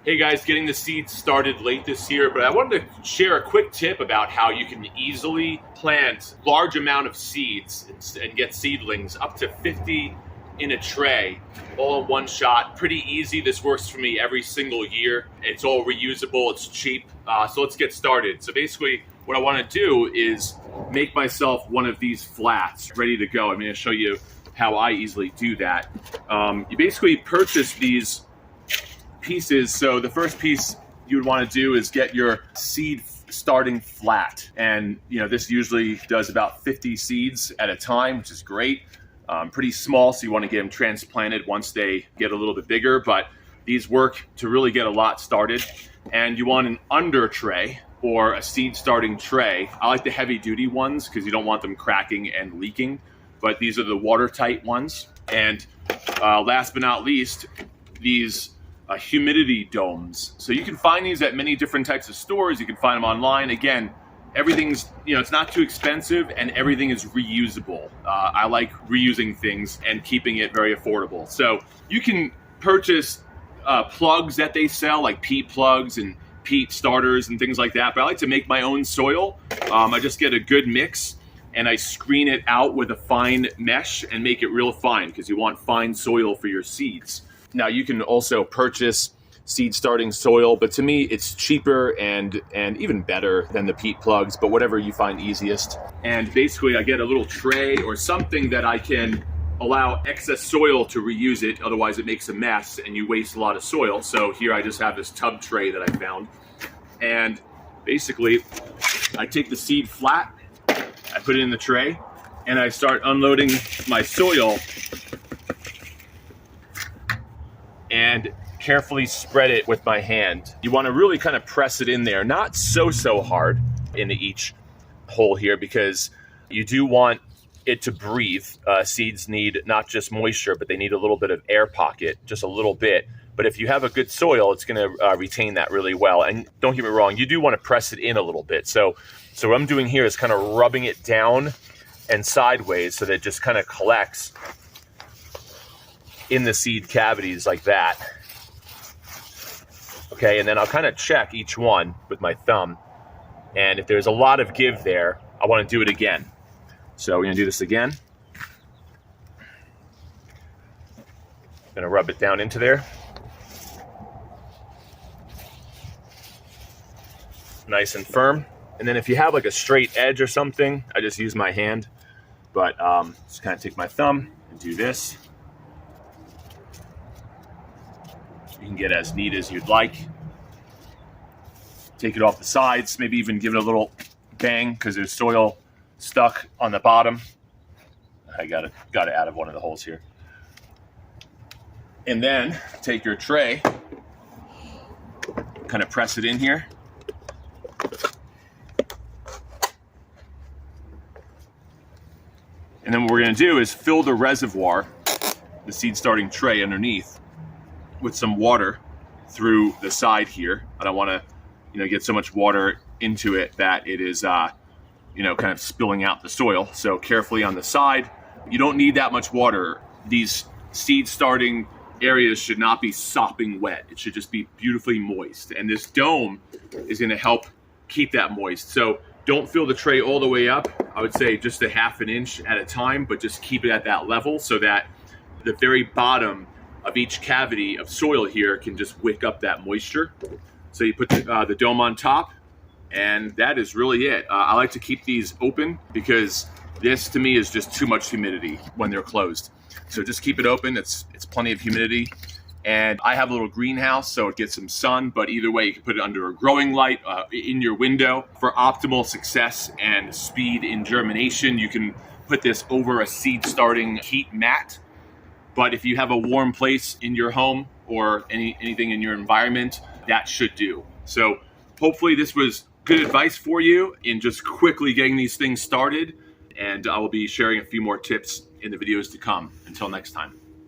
Hey guys, getting the seeds started late this year, but I wanted to share a quick tip about how you can easily plant large amount of seeds and get seedlings, up to 50 in a tray, all in one shot. Pretty easy. This works for me every single year. It's all reusable, it's cheap. So let's get started. So basically what I want to do is make myself one of these flats ready to go. I'm going to show you how I easily do that. You basically purchase these pieces. So the first piece you would want to do is get your seed starting flat, and this usually does about 50 seeds at a time, which is great. Pretty small, so you want to get them transplanted once they get a little bit bigger, but these work to really get a lot started. And you want an under tray or a seed starting tray. I like the heavy duty ones because you don't want them cracking and leaking, but these are the watertight ones. And last but not least, these humidity domes. So you can find these at many different types of stores. You can find them online. Again, everything's, it's not too expensive and everything is reusable. I like reusing things and keeping it very affordable. So you can purchase plugs that they sell, like peat plugs and peat starters and things like that. But I like to make my own soil. I just get a good mix and I screen it out with a fine mesh and make it real fine because you want fine soil for your seeds. Now you can also purchase seed starting soil, but to me it's cheaper and even better than the peat plugs, but whatever you find easiest. And basically I get a little tray or something that I can allow excess soil to reuse it, otherwise it makes a mess and you waste a lot of soil. So here I just have this tub tray that I found. And basically I take the seed flat, I put it in the tray, and I start unloading my soil and carefully spread it with my hand. You want to really kind of press it in there, not so hard into each hole here, because you do want it to breathe. Seeds need not just moisture, but they need a little bit of air pocket, just a little bit. But if you have a good soil, it's going to retain that really well. And don't get me wrong, you do want to press it in a little bit. So what I'm doing here is kind of rubbing it down and sideways so that it just kind of collects in the seed cavities like that. Okay, and then I'll kind of check each one with my thumb. And if there's a lot of give there, I want to do it again. So we're going to do this again. Going to rub it down into there. Nice and firm. And then if you have like a straight edge or something, I just use my hand. But just kind of take my thumb and do this. You can get as neat as you'd like. Take it off the sides, maybe even give it a little bang because there's soil stuck on the bottom. I got it out of one of the holes here. And then take your tray, kind of press it in here. And then what we're going to do is fill the reservoir, the seed starting tray underneath, with some water through the side here. I don't want to, get so much water into it that it is, kind of spilling out the soil. So carefully on the side. You don't need that much water. These seed starting areas should not be sopping wet. It should just be beautifully moist. And this dome is going to help keep that moist. So don't fill the tray all the way up. I would say just a half an inch at a time, but just keep it at that level so that the very bottom of each cavity of soil here can just wick up that moisture. So you put the dome on top, and that is really it. I like to keep these open because this to me is just too much humidity when they're closed. So just keep it open. It's plenty of humidity. And I have a little greenhouse, so it gets some sun, but either way, you can put it under a growing light in your window. For optimal success and speed in germination, you can put this over a seed starting heat mat. But if you have a warm place in your home or anything in your environment, that should do. So hopefully this was good advice for you in just quickly getting these things started. And I will be sharing a few more tips in the videos to come. Until next time.